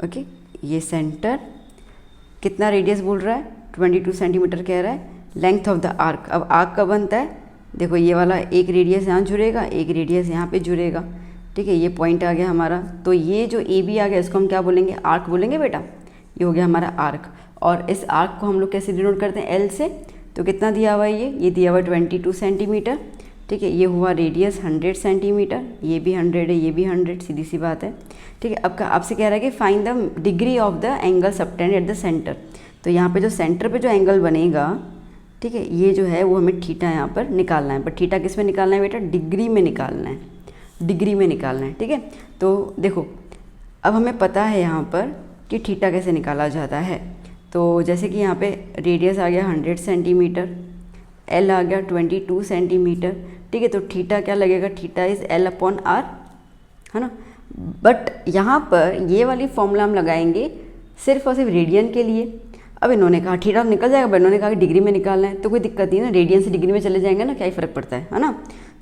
ओके ये सेंटर, कितना रेडियस बोल रहा है 22 सेंटीमीटर कह रहा है, लेंथ ऑफ द आर्क। अब आर्क का बनता है, देखो ये वाला एक रेडियस यहाँ जुड़ेगा, एक रेडियस यहाँ पे जुड़ेगा, ठीक है। ये पॉइंट आ गया हमारा, तो ये जो ए बी आ गया इसको हम क्या बोलेंगे, आर्क बोलेंगे बेटा। ये हो गया हमारा आर्क, और इस आर्क को हम लोग कैसे डिनोट करते हैं, एल से। तो कितना दिया हुआ है ये दिया हुआ है 22 सेंटीमीटर, ठीक है। ये हुआ रेडियस 100 सेंटीमीटर, ये भी 100 है, ये भी 100, सीधी सी बात है, ठीक है। अब आपसे कह रहा है कि find the degree of the angle subtend eight the centre. तो यहाँ पे जो सेंटर पे जो एंगल बनेगा, ठीक है, ये जो है वो हमें थीटा यहाँ पर निकालना है। बट थीटा किस में निकालना है बेटा, डिग्री में निकालना है, डिग्री में निकालना है, ठीक है। तो देखो अब हमें पता है यहाँ पर कि थीटा कैसे निकाला जाता है। तो जैसे कि यहाँ पे रेडियस आ गया 100 सेंटीमीटर, एल आ गया 22 सेंटीमीटर, ठीक है। तो थीटा क्या लगेगा, theta is L upon R, है ना। बट यहाँ पर ये वाली फॉर्मूला हम लगाएंगे सिर्फ और सिर्फ रेडियन के लिए। अब इन्होंने कहा थीटा निकल जाएगा, बट इन्होंने कहा कि डिग्री में निकालना है, तो कोई दिक्कत नहीं है ना, रेडियन से डिग्री में चले जाएंगे ना, क्या ही फ़र्क पड़ता है ना।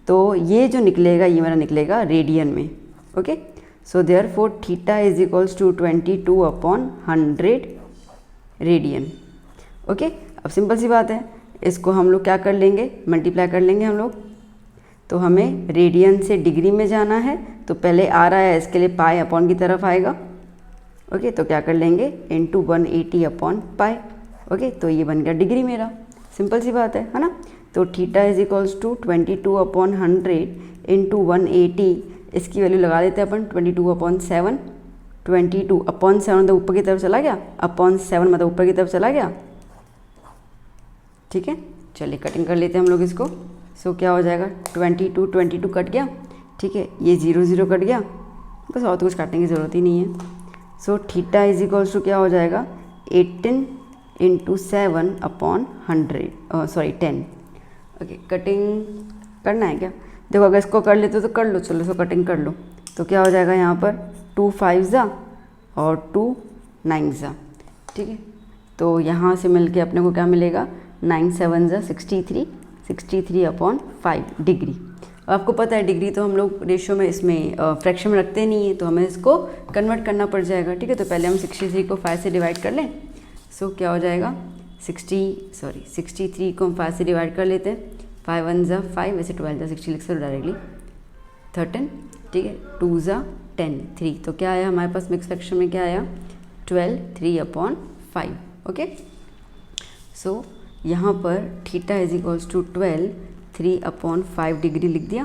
तो ये जो निकलेगा ये मेरा निकलेगा रेडियन में, okay. So therefore theta is equals to 22 upon 100 radian, okay. अब सिंपल सी बात है, इसको हम लोग क्या कर लेंगे, मल्टीप्लाई कर लेंगे हम लोग। तो हमें रेडियन से डिग्री में जाना है, तो पहले आ रहा है, इसके लिए पाई अपॉन की तरफ आएगा, ओके। तो क्या कर लेंगे, इंटू 180 अपॉन पाई, ओके। तो ये बन गया डिग्री मेरा, सिंपल सी बात है ना। तो theta is equals to 22 upon 100 into 180, इसकी वैल्यू लगा देते हैं अपन 22 अपॉन 7, 22 अपॉन 7 मतलब ऊपर की तरफ चला गया, अपॉन 7 मतलब ऊपर की तरफ चला गया, ठीक है। चलिए कटिंग कर लेते हैं हम लोग इसको। सो क्या हो जाएगा 22 कट गया, ठीक है। ये 0 0 कट गया, बस और तो कुछ काटने की ज़रूरत ही नहीं है। So theta is equals to क्या हो जाएगा 18 into 7 upon 100 sorry 10, okay. Cutting करना है क्या, देखो अगर इसको कर लेते तो कर लो, चलो इसको कटिंग कर लो। तो क्या हो जाएगा यहाँ पर 2 5 ज़ा और 2 9 ज़ा, ठीक है। तो यहाँ से मिलके अपने को क्या मिलेगा 9 7 ज़ा 63, 63 अपॉन 5 डिग्री। अब आपको पता है डिग्री तो हम लोग रेशियो में इसमें फ्रैक्शन में रखते नहीं है, तो हमें इसको कन्वर्ट करना पड़ जाएगा, ठीक है। तो पहले हम 63 को 5 से डिवाइड कर लें। सो क्या हो जाएगा 63 को हम 5 से डिवाइड कर लेते हैं, 5 1 ज़ा 5, वैसे 12 ज़ा 60 लिख सकते डायरेक्टली, 13, ठीक है। 2 ज़ा 10 3, तो क्या आया हमारे पास मिक्स फ्रैक्शन में, क्या आया 12 3 अपॉन 5, ओके। सो यहाँ पर theta is equals to 12 3 upon 5 degree लिख दिया,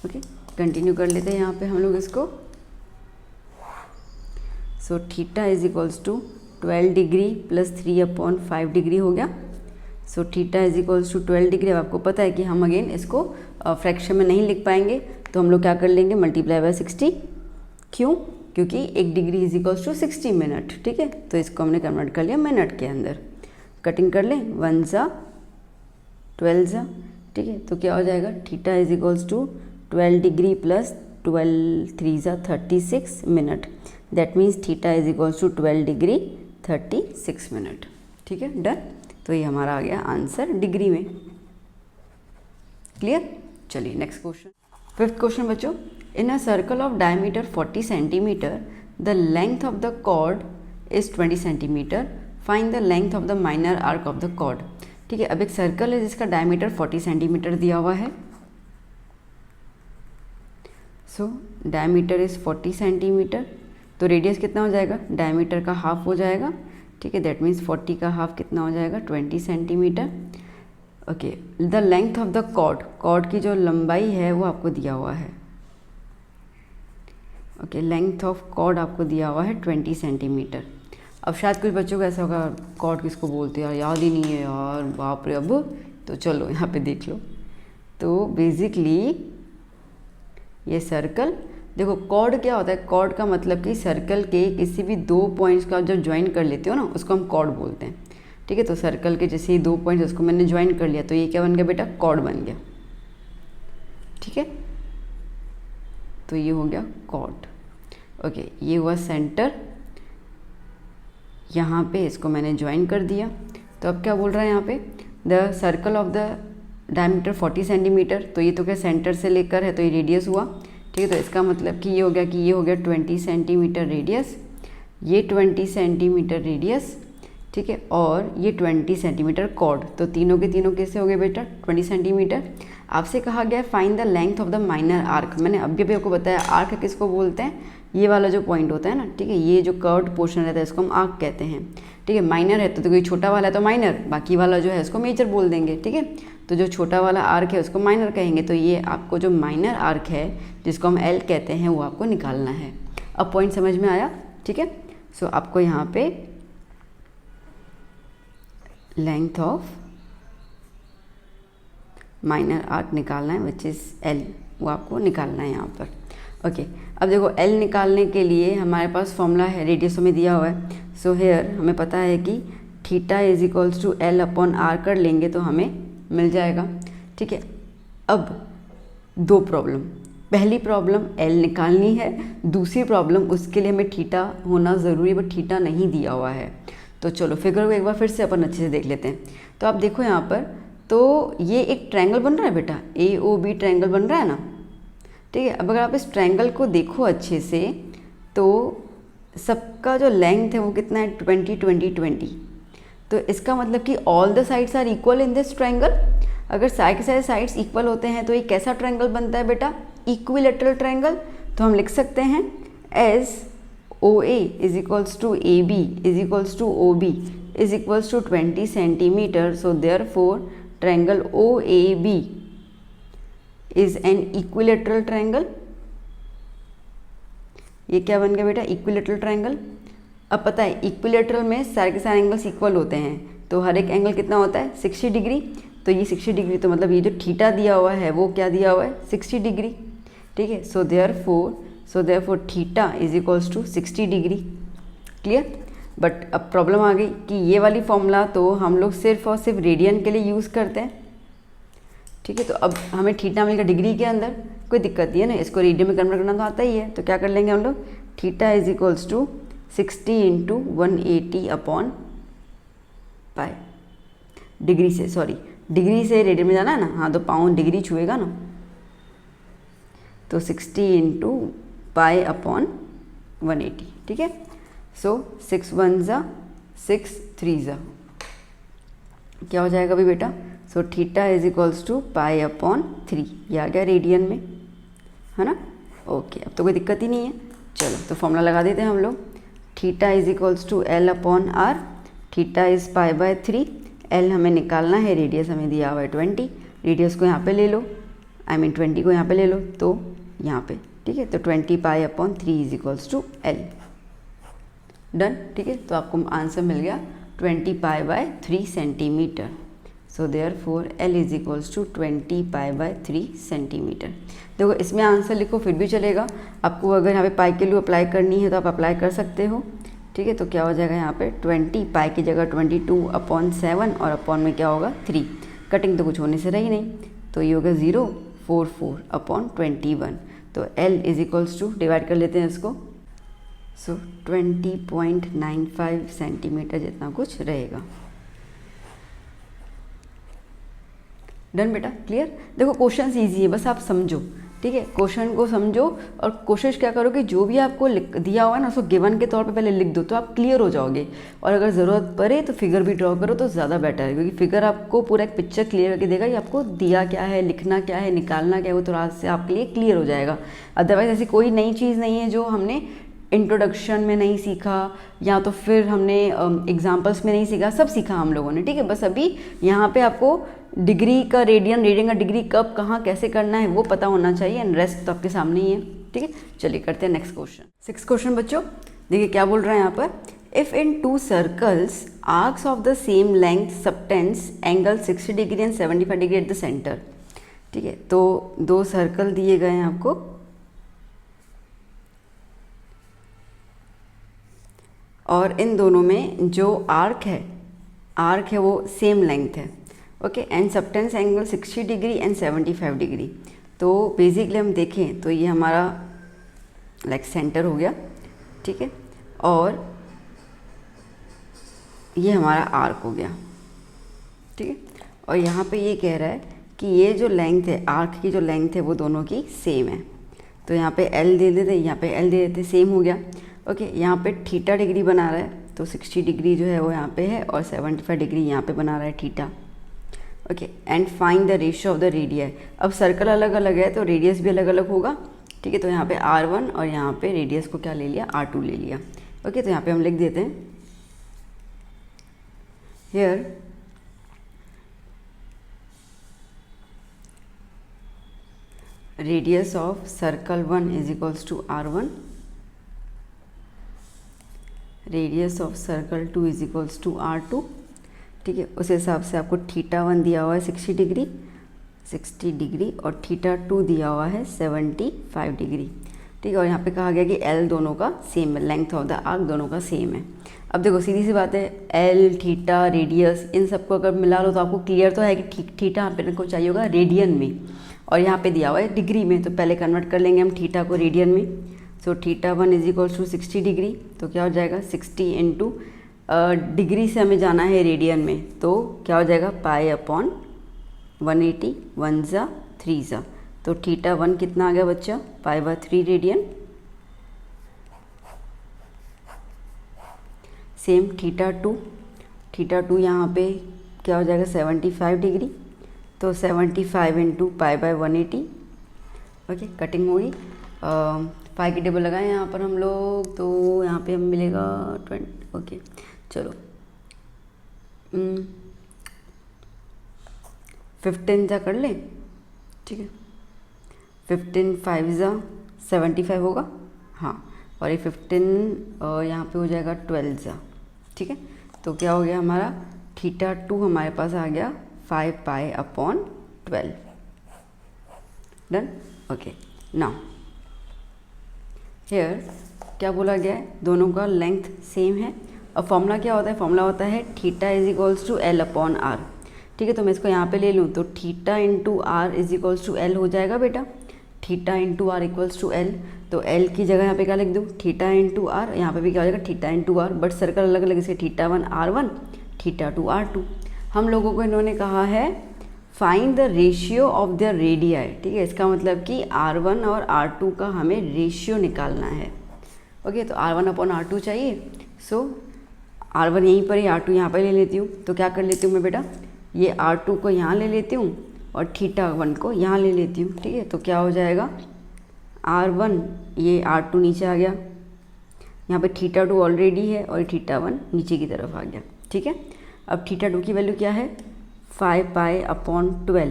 ओके। कंटिन्यू कर लेते हैं यहाँ पे हम लोग इसको। So theta is equals to 12 degree plus 3 upon 5 degree हो गया। So theta is equals to 12 degree. अब आपको पता है कि हम अगेन इसको फ्रैक्शन में नहीं लिख पाएंगे, तो हम लोग क्या कर लेंगे मल्टीप्लाई बाय 60, क्यों, क्योंकि 1 degree is equals to 60 minute, ठीक है। तो इसको हमने कन्वर्ट कर लिया मिनट के अंदर। कटिंग कर लें, 1 ज़ा 12 ज़ा, ठीक है। तो क्या हो जाएगा theta is equals to 12 degree plus 12 3 ज़ा 36 minute, that means theta is equals to 12 degree 36 minute, ठीक है, डन। तो ये हमारा आ गया आंसर डिग्री में, क्लियर। चलिए नेक्स्ट क्वेश्चन, 5th क्वेश्चन बच्चों, in a circle of diameter 40 centimetre the length of the chord is 20 centimetre, find the length of the minor arc of the chord, ठीक है। अब एक सर्कल है जिसका डायमीटर 40 सेंटीमीटर दिया हुआ है। सो डायमीटर इज़ 40 सेंटीमीटर, तो रेडियस कितना हो जाएगा, डायमीटर का हाफ हो जाएगा, ठीक है, दैट मीन्स 40 का हाफ कितना हो जाएगा, 20 centimetre. Okay, the length of the chord, chord की जो लंबाई है वो आपको दिया हुआ है। ओके, लेंथ ऑफ कॉर्ड आपको दिया हुआ है 20 सेंटीमीटर। अब शायद कुछ बच्चों को ऐसा होगा कॉर्ड किसको बोलते हैं यार, याद ही नहीं है यार, बाप रे। अब तो चलो यहाँ पे देख लो। तो बेसिकली ये सर्कल, देखो कॉर्ड क्या होता है, कॉर्ड का मतलब कि सर्कल के किसी भी 2 पॉइंट्स का जब ज्वाइन कर लेते हो ना, उसको हम कॉर्ड बोलते हैं, ठीक है। तो सर्कल के जैसे 2 पॉइंट्स उसको मैंने ज्वाइन कर लिया, तो ये क्या बन गया बेटा, कॉर्ड बन गया, ठीक है। तो ये हो गया कॉर्ड। ओके, ये हुआ सेंटर, यहाँ पे इसको मैंने ज्वाइन कर दिया। तो अब क्या बोल रहा है यहाँ पे, the circle of the diameter 40 centimetre, तो ये तो क्या सेंटर से लेकर है, तो ये रेडियस हुआ, ठीक है। तो इसका मतलब कि ये हो गया कि ये हो गया 20 सेंटीमीटर रेडियस, ये 20 सेंटीमीटर रेडियस, ठीक है, और ये 20 सेंटीमीटर कॉर्ड। तो तीनों के तीनों कैसे हो गए बेटा, 20 सेंटीमीटर। आपसे कहा गया find the length of the minor arc, मैंने अभी भी आपको बताया आर्क किसको बोलते हैं, ये वाला जो पॉइंट होता है ना, ठीक है, ये जो कर्व्ड पोर्शन रहता है इसको हम आर्क कहते हैं, ठीक है। माइनर है तो कोई छोटा वाला है तो माइनर, बाकी वाला जो है उसको मेजर बोल देंगे, ठीक है। तो जो छोटा वाला आर्क है उसको माइनर कहेंगे। तो ये आपको जो माइनर आर्क है जिसको हम एल कहते हैं वो आपको निकालना है। अब पॉइंट समझ में आया, ठीक है। सो आपको यहाँ पे लेंथ ऑफ माइनर आर्क निकालना है विच इज़ एल, वो आपको निकालना है यहाँ पर। ओके, अब देखो एल निकालने के लिए हमारे पास फॉर्मूला है, रेडियसों में दिया हुआ है। सो हेयर हमें पता है कि theta is equals to L upon R कर लेंगे तो हमें मिल जाएगा, ठीक है। अब 2 प्रॉब्लम, पहली प्रॉब्लम एल निकालनी है, दूसरी प्रॉब्लम उसके लिए हमें थीटा होना ज़रूरी है, बट थीटा नहीं दिया हुआ है। तो चलो फिगर को एक बार फिर से अपन अच्छे से देख लेते हैं। तो आप देखो यहाँ पर, तो ये एक ट्रायंगल बन रहा है बेटा, AOB ट्रायंगल बन रहा है ना, ठीक है। अब अगर आप इस ट्रायंगल को देखो अच्छे से तो सबका जो लेंथ है वो कितना है, 20 20 20। तो इसका मतलब कि all the sides are equal in this triangle. अगर सारे के सारे साइड्स इक्वल होते हैं तो ये कैसा ट्रायंगल बनता है बेटा, इक्विलैटरल ट्रायंगल। तो हम लिख सकते हैं as OA is equals to AB is equals to OB is equals to 20 centimetre. So therefore triangle OAB is an equilateral triangle. ये क्या बन गया बेटा, इक्विलैटरल ट्रायंगल। अब पता है इक्विलैटरल में सारे के सारे एंगल्स इक्वल होते हैं, तो हर एक एंगल कितना होता है, 60 डिग्री। तो ये 60 डिग्री, तो मतलब ये जो थीटा दिया हुआ है वो क्या दिया हुआ है, 60 डिग्री, ठीक है। So therefore theta is equals to 60 degree. Clear. But अब प्रॉब्लम आ गई कि ये वाली फॉर्मूला तो हम लोग सिर्फ और सिर्फ रेडियन के लिए यूज़ करते हैं, ठीक है। तो अब हमें थीटा मिलेगा डिग्री के अंदर, कोई दिक्कत नहीं है ना, इसको रेडियन में कन्वर्ट करना तो आता ही है। तो क्या कर लेंगे हम लोग, theta is equals to 60 into 180 upon pi. Degree से, सॉरी डिग्री से रेडियन में जाना है ना, हाँ, तो पाउंड डिग्री छुएगा ना, तो 60 इंटू पाई अपॉन 180, ठीक है। सो 6 1 ज़ा 6 3 ज़ा क्या हो जाएगा अभी बेटा, so theta is equals to pi upon 3, ये आ गया रेडियन में, है ना। ओके, अब तो कोई दिक्कत ही नहीं है। चलो तो फॉर्मूला लगा देते हैं हम लोग, theta is equals to L upon R, theta is pi by 3, L हमें निकालना है, रेडियस हमें दिया हुआ है 20, रेडियस को यहाँ पे ले लो, आई मीन 20 को यहाँ पे ले लो, तो यहाँ पे, ठीक है। तो 20 pi upon 3 is equals to L. Done, ठीक है। तो आपको आंसर मिल गया 20 pi by 3 centimetre. So therefore L is equals to 20 pi by 3 centimetre. देखो इसमें आंसर लिखो फिर भी चलेगा, आपको अगर यहाँ पे पाई के लिए अप्लाई करनी है तो आप अप्लाई कर सकते हो, ठीक है। तो क्या हो जाएगा यहाँ पे 20 पाई की जगह 22 अपॉन 7 और अपॉन में क्या होगा 3, कटिंग तो कुछ होने से रही नहीं, तो ये होगा 044 अपॉन 21। तो L is equals to, divide कर लेते हैं इसको, सो 20.95 सेंटीमीटर जितना कुछ रहेगा। डन बेटा, क्लियर। देखो क्वेश्चन ईजी है, बस आप समझो, ठीक है, क्वेश्चन को समझो और कोशिश क्या करो कि जो भी आपको दिया हुआ है ना उसको गिवन के तौर पे पहले लिख दो, तो आप क्लियर हो जाओगे। और अगर ज़रूरत पड़े तो फिगर भी ड्रॉ करो तो ज़्यादा बेटर है, क्योंकि फिगर आपको पूरा एक पिक्चर क्लियर करके देगा कि आपको दिया क्या है, लिखना क्या है, निकालना क्या है, वो थोड़ा से आपके लिए क्लियर हो जाएगा। अदरवाइज़ ऐसी कोई नई चीज़ नहीं है जो हमने इंट्रोडक्शन में नहीं सीखा या तो फिर हमने एग्जाम्पल्स में नहीं सीखा, सब सीखा हम लोगों ने, ठीक है। बस अभी यहाँ पे आपको डिग्री का रेडियन का डिग्री कब कहाँ कैसे करना है वो पता होना चाहिए, एंड रेस्ट तो आपके सामने ही है, ठीक है। चलिए करते हैं नेक्स्ट क्वेश्चन। 6th क्वेश्चन बच्चों, देखिए क्या बोल रहा है यहाँ पर। If in 2 circles arcs of the same length subtends angle 60 degree and 75 degree at the centre, ठीक है। तो 2 सर्कल दिए गए हैं आपको, और इन दोनों में जो आर्क है वो सेम लेंथ है, okay. And subtends angle 60 degree and 75 degree. तो बेसिकली हम देखें तो ये हमारा लाइक सेंटर हो गया, ठीक है, और ये हमारा आर्क हो गया, ठीक है। और यहाँ पे ये कह रहा है कि ये जो लेंथ है, आर्क की जो लेंथ है वो दोनों की सेम है। तो यहाँ पे L दे देते, यहाँ पे L दे देते, सेम हो गया, ओके। यहाँ पे थीटा डिग्री बना रहा है तो 60 डिग्री जो है वो यहाँ पे है और 75 डिग्री यहाँ पे बना रहा है theta, okay. And find the ratio of the radius. अब सर्कल अलग अलग है तो रेडियस भी अलग अलग होगा, ठीक है। तो यहाँ पे R1 और यहाँ पे रेडियस को क्या ले लिया, R2 ले लिया, ओके। तो यहाँ पे हम लिख देते हैं here radius of circle 1 is equals to R1, radius of circle 2 is equals to R2, ठीक है। उस हिसाब से आपको थीटा 1 दिया हुआ है 60 डिग्री और थीटा 2 दिया हुआ है 75 डिग्री, ठीक है। और यहाँ पे कहा गया कि L दोनों का सेम है, लेंथ ऑफ द आर्क दोनों का सेम है। अब देखो सीधी सी बात है, L, थीटा, रेडियस, इन सबको अगर मिला लो तो आपको क्लियर तो है कि थीटा यहाँ पे को चाहिए होगा रेडियन में, और यहाँ पे दिया हुआ है डिग्री में, तो पहले कन्वर्ट कर लेंगे हम थीटा को रेडियन में। So theta 1 is equals to 60 degree, तो क्या हो जाएगा 60 इंटू डिग्री से हमें जाना है रेडियन में, तो क्या हो जाएगा पाई अपॉन 180, 1 ज़ा 3 ज़ा। तो थीटा 1 कितना आ गया बच्चा, π/3 रेडियन। सेम थीटा 2 यहाँ पे क्या हो जाएगा 75 डिग्री, तो 75 इंटू π/180, ओके। कटिंग होगी, पाई की टेबल लगाएं यहाँ पर हम लोग, तो यहाँ पे हमें मिलेगा 20, ओके। चलो 15 जा कर ले, ठीक है। 15 5 जा 75 होगा, हाँ। और ये 15 यहाँ पे हो जाएगा 12 जा, ठीक है। तो क्या हो गया हमारा थीटा 2 हमारे पास आ गया 5π/12, डन, ओके। नाउ हेयर क्या बोला गया है, दोनों का लेंथ सेम है। अब फॉर्मूला क्या होता है, फॉर्मूला होता है theta is equals to L/R, ठीक है। तो मैं इसको यहाँ पे ले लूँ तो theta into R is equals to L हो जाएगा बेटा, theta into R equals to L। तो L की जगह यहाँ पे क्या लिख दूँ, थीटा इंटू आर, यहाँ पे भी क्या हो जाएगा theta into R, but circle अलग अलग से थीटा 1 R1, थीटा 2 R2। हम लोगों को इन्होंने कहा है find the ratio of the radii, ठीक है। इसका मतलब कि R1 और R2 का हमें रेशियो निकालना है, ओके। तो R1/R2 चाहिए, सो R1 यहीं पर ही, R2 यहाँ पर ले लेती हूँ। तो क्या कर लेती हूँ मैं बेटा, ये R2 को यहाँ ले लेती हूँ और थीटा 1 को यहाँ ले लेती हूँ, ठीक है। तो क्या हो जाएगा R1, ये R2 नीचे आ गया, यहाँ पे थीटा 2 ऑलरेडी है और थीटा 1 नीचे की तरफ आ गया, ठीक है। अब थीटा 2 की वैल्यू क्या है 5π/12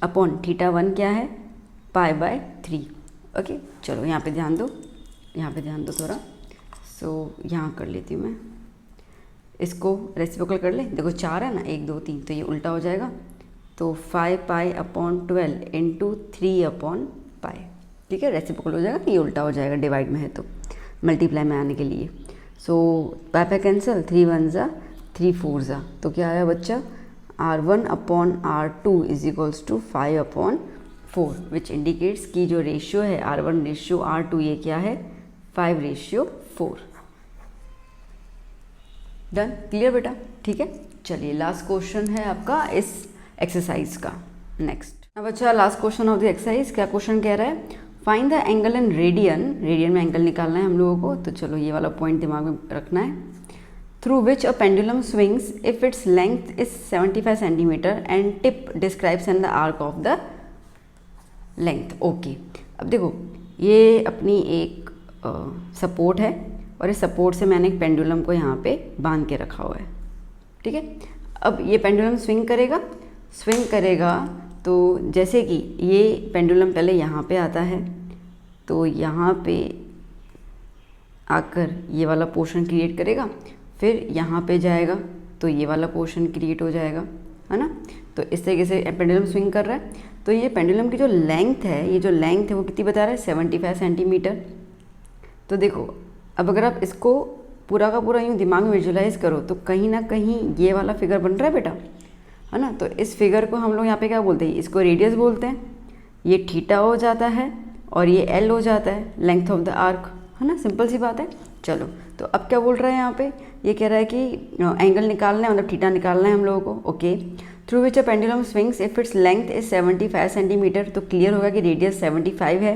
अपॉन थीटा 1 क्या है π/3, ओके। चलो यहाँ पे ध्यान दो, यहाँ पे ध्यान दो थोड़ा। सो यहाँ कर लेती हूँ मैं, इसको रेसिप्रोकल कर ले, देखो 4 है ना, 1 2 3, तो ये उल्टा हो जाएगा। तो 5π/12 इंटू 3/π, ठीक है, रेसिप्रोकल हो जाएगा, ये उल्टा हो जाएगा, डिवाइड में है तो मल्टीप्लाई में आने के लिए। सो पाई कैंसिल, 3 1 ज़ा 3 4 ज़ा, तो क्या आया बच्चा R1/R2 is equals to 5/4, which indicates की जो रेशियो है R1/R2 ये क्या है 5/4। डन, क्लियर बेटा, ठीक है। चलिए लास्ट क्वेश्चन है आपका इस एक्सरसाइज का, नेक्स्ट। अब अच्छा, last question of the exercise. क्या क्वेश्चन कह रहा है? Find the angle in radian. Radian में एंगल निकालना है हम लोगों को, तो चलो ये वाला पॉइंट दिमाग में रखना है। Through which a pendulum swings if its length is 75 centimetre and tip describes in the arc of the length. Okay, अब देखो ये अपनी एक सपोर्ट है और इस सपोर्ट से मैंने एक पेंडुलम को यहाँ पे बांध के रखा हुआ है, ठीक है। अब ये पेंडुलम स्विंग करेगा तो जैसे कि ये पेंडुलम पहले यहाँ पे आता है, तो यहाँ पे आकर ये वाला पोर्शन क्रिएट करेगा, फिर यहाँ पे जाएगा तो ये वाला पोर्शन क्रिएट हो जाएगा, है ना। तो इस तरीके से पेंडुलम स्विंग कर रहा है। तो ये पेंडुलम की जो लेंथ है वो कितनी बता रहा है? 75 सेंटीमीटर। तो देखो, अब अगर आप इसको पूरा का पूरा यूँ दिमाग में विजुलाइज करो तो कहीं ना कहीं ये वाला फिगर बन रहा है बेटा, है ना। तो इस फिगर को हम लोग यहाँ पे क्या बोलते हैं? इसको रेडियस बोलते हैं। ये थीटा हो जाता है और ये एल हो जाता है, लेंथ ऑफ द आर्क, है ना। सिंपल सी बात है। चलो, तो अब क्या बोल रहा है यहाँ पे? ये कह रहा है कि एंगल निकालना है, मतलब थीटा निकालना है हम लोगों को। Okay, through which a pendulum swings if its length is 75 centimetre. तो क्लियर होगा कि रेडियस 75 है।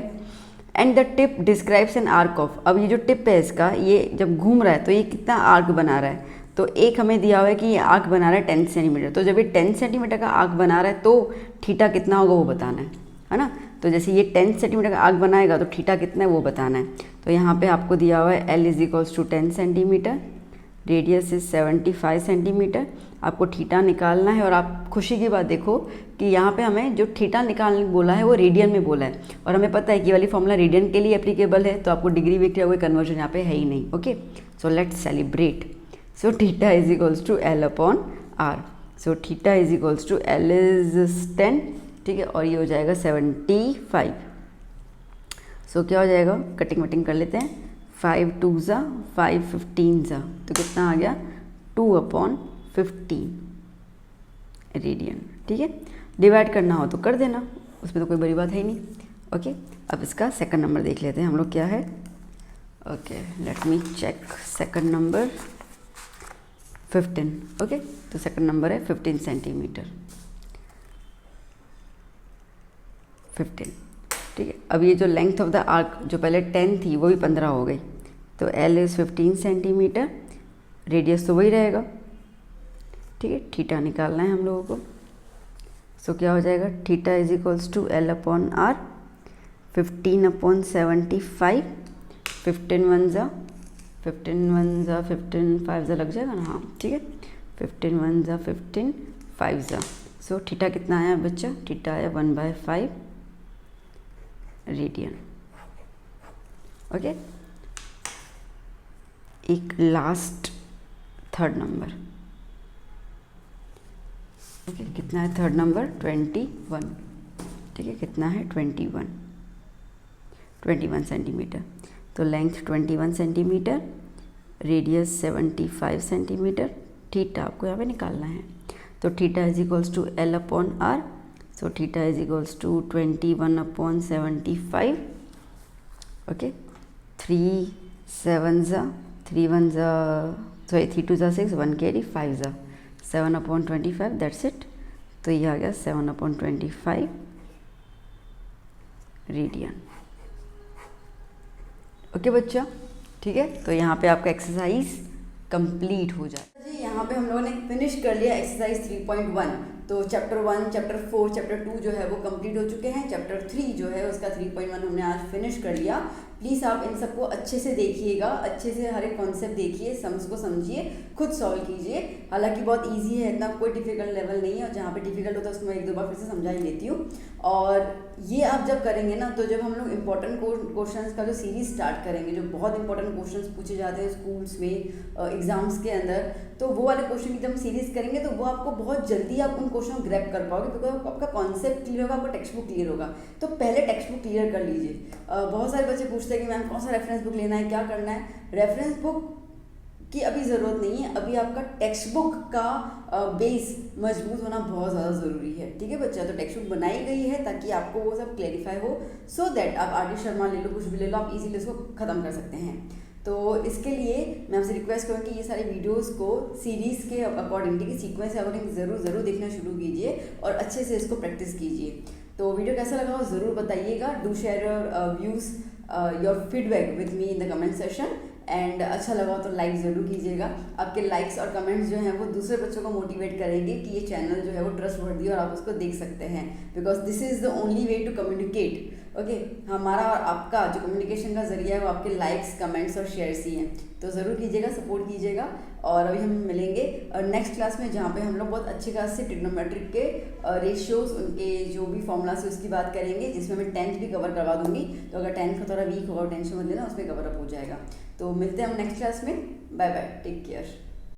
And the tip describes an arc of. अब ये जो टिप है इसका, ये जब घूम रहा है तो ये कितना आर्क बना रहा है? तो एक हमें दिया हुआ है कि ये आर्क बना रहा है 10 सेंटीमीटर। तो जब ये 10 सेंटीमीटर का आर्क बना रहा है तो थीटा कितना होगा वो बताना है ना। तो जैसे ये 10 सेंटीमीटर का आर्क बनाएगा तो थीटा कितना है वो बताना है। तो यहाँ पे आपको दिया हुआ है L is equals to 10 centimetre, radius is 75 centimetre. आपको थीटा निकालना है। और आप खुशी की बात देखो कि यहाँ पे हमें जो थीटा निकालने बोला है वो रेडियन में बोला है, और हमें पता है कि ये वाली फॉर्मूला रेडियन के लिए एप्लीकेबल है। तो आपको डिग्री विक्टिया कोई कन्वर्जन यहाँ पे है ही नहीं। Okay, so let's celebrate. So theta is equals to L upon R. So theta is equals to L is 10, ठीक है, और ये हो जाएगा 75। सो क्या हो जाएगा? कटिंग वटिंग कर लेते हैं। 5 2 ज़ा 5 15 ज़ा, तो कितना आ गया? 2 अपॉन 15 रेडियन, ठीक है। डिवाइड करना हो तो कर देना, उसमें तो कोई बड़ी बात है ही नहीं। ओके, अब इसका सेकंड नंबर देख लेते हैं हम लोग क्या है। Okay, let me check second number 15। Okay, तो सेकंड नंबर है 15 सेंटीमीटर, 15, ठीक है। अब ये जो लेंथ ऑफ द आर्क जो पहले 10 थी वो भी 15 हो गई। तो L इज़ 15 सेंटीमीटर, रेडियस तो वही रहेगा, ठीक है। थीटा निकालना है हम लोगों को। सो क्या हो जाएगा? Theta is equals to L upon R, 15 upon 75, 15 1 ज़ा 15 5 ज़ा लग जाएगा ना, हाँ ठीक है। 15 1 ज़ा 15 5 ज़ा। सो थीटा कितना आया बच्चा? थीटा आया 1/5 रेडियन। ओके, एक लास्ट थर्ड नंबर। ओके, कितना है थर्ड नंबर? 21, ठीक है। कितना है? 21 सेंटीमीटर। तो length 21 centimetre, radius 75 centimetre, theta आपको यहाँ पे निकालना है। तो theta is equals to L upon R. So theta is equals to 21 upon 75। Okay, 3 7 ज़ा 3 1 ज़ा 3 2 ज़ा 6, 1 कैरी 5 ज़ा 7 अपॉन 25, दैट्स इट। तो ये आ गया 7 अपॉन 25 रेडियन। ओके बच्चा, ठीक है। तो यहाँ पे आपका एक्सरसाइज कंप्लीट हो जाए जी। यहाँ पे हम लोगों ने फिनिश कर लिया एक्सरसाइज 3.1। तो चैप्टर 1, चैप्टर 4, चैप्टर 2 जो है वो कंप्लीट हो चुके हैं। चैप्टर 3 जो है उसका 3.1 हमने आज फिनिश कर लिया। प्लीज़ आप इन सबको अच्छे से देखिएगा, अच्छे से हर एक कॉन्सेप्ट देखिए, उसको समझिए, खुद सॉल्व कीजिए। हालांकि बहुत इजी है, इतना कोई डिफिकल्ट लेवल नहीं है, और जहाँ पे डिफिकल्ट होता है उसको मैं 1-2 बार फिर से समझा ही लेती हूँ। और ये आप जब करेंगे ना, तो जब हम लोग इंपॉर्टेंट क्वेश्चंस का जो सीरीज स्टार्ट करेंगे, जो बहुत इंपॉर्टेंट क्वेश्चंस पूछे जाते हैं स्कूल्स में, एग्जाम्स के अंदर, तो वो वाले क्वेश्चन की जब सीरीज करेंगे तो वो आपको बहुत जल्दी आप उन क्वेश्चन को ग्रैब कर पाओगे, बिकॉज आपका कॉन्सेप्ट क्लियर होगा, आपका टेक्स्ट बुक क्लियर होगा। तो पहले टेक्स्ट बुक क्लियर कर लीजिए। बहुत सारे बच्चे पूछते हैं कि मैम कौन सा रेफरेंस बुक लेना है, क्या करना है। रेफरेंस बुक की अभी ज़रूरत नहीं है, अभी आपका टेक्स्ट बुक का बेस मजबूत होना बहुत ज़्यादा ज़रूरी है, ठीक है बच्चा। तो टेक्स्ट बुक बनाई गई है ताकि आपको वो सब क्लेरिफाई हो, सो दैट आप आर.डी. शर्मा ले लो, कुछ भी ले लो, आप इजीली उसको ख़त्म कर सकते हैं। तो इसके लिए मैं आपसे रिक्वेस्ट करूँगी ये सारे वीडियोस को सीरीज़ के अकॉर्डिंग, ठीक है, सीक्वेंस के अकॉर्डिंग ज़रूर देखना शुरू कीजिए और अच्छे से इसको प्रैक्टिस कीजिए। तो वीडियो कैसा लगा हो ज़रूर बताइएगा। Do share your views, your feedback with me in the comment session. And अच्छा लगा तो लाइक ज़रूर कीजिएगा। आपके लाइक्स और कमेंट्स जो हैं वो दूसरे बच्चों को मोटिवेट करेंगे कि ये चैनल जो है वो ट्रस्टवर्दी है और आप उसको देख सकते हैं, because this is the only way to communicate. Okay, हमारा और आपका जो कम्युनिकेशन का जरिया है वो आपके लाइक्स, कमेंट्स और शेयर्स ही हैं। तो ज़रूर कीजिएगा, सपोर्ट कीजिएगा। और अभी हम मिलेंगे नेक्स्ट क्लास में, जहाँ पे हम लोग बहुत अच्छी खास से ट्रिग्नोमेट्रिक के रेशियोज़, उनके जो भी फॉर्मूलाज है उसकी बात करेंगे, जिसमें मैं 10th भी कवर करवा दूंगी। तो अगर 10th का थोड़ा वीक होगा, टेंशन मत लेना, उसमें कवर अप हो जाएगा। तो मिलते हैं हम नेक्स्ट क्लास में। Bye bye, take care.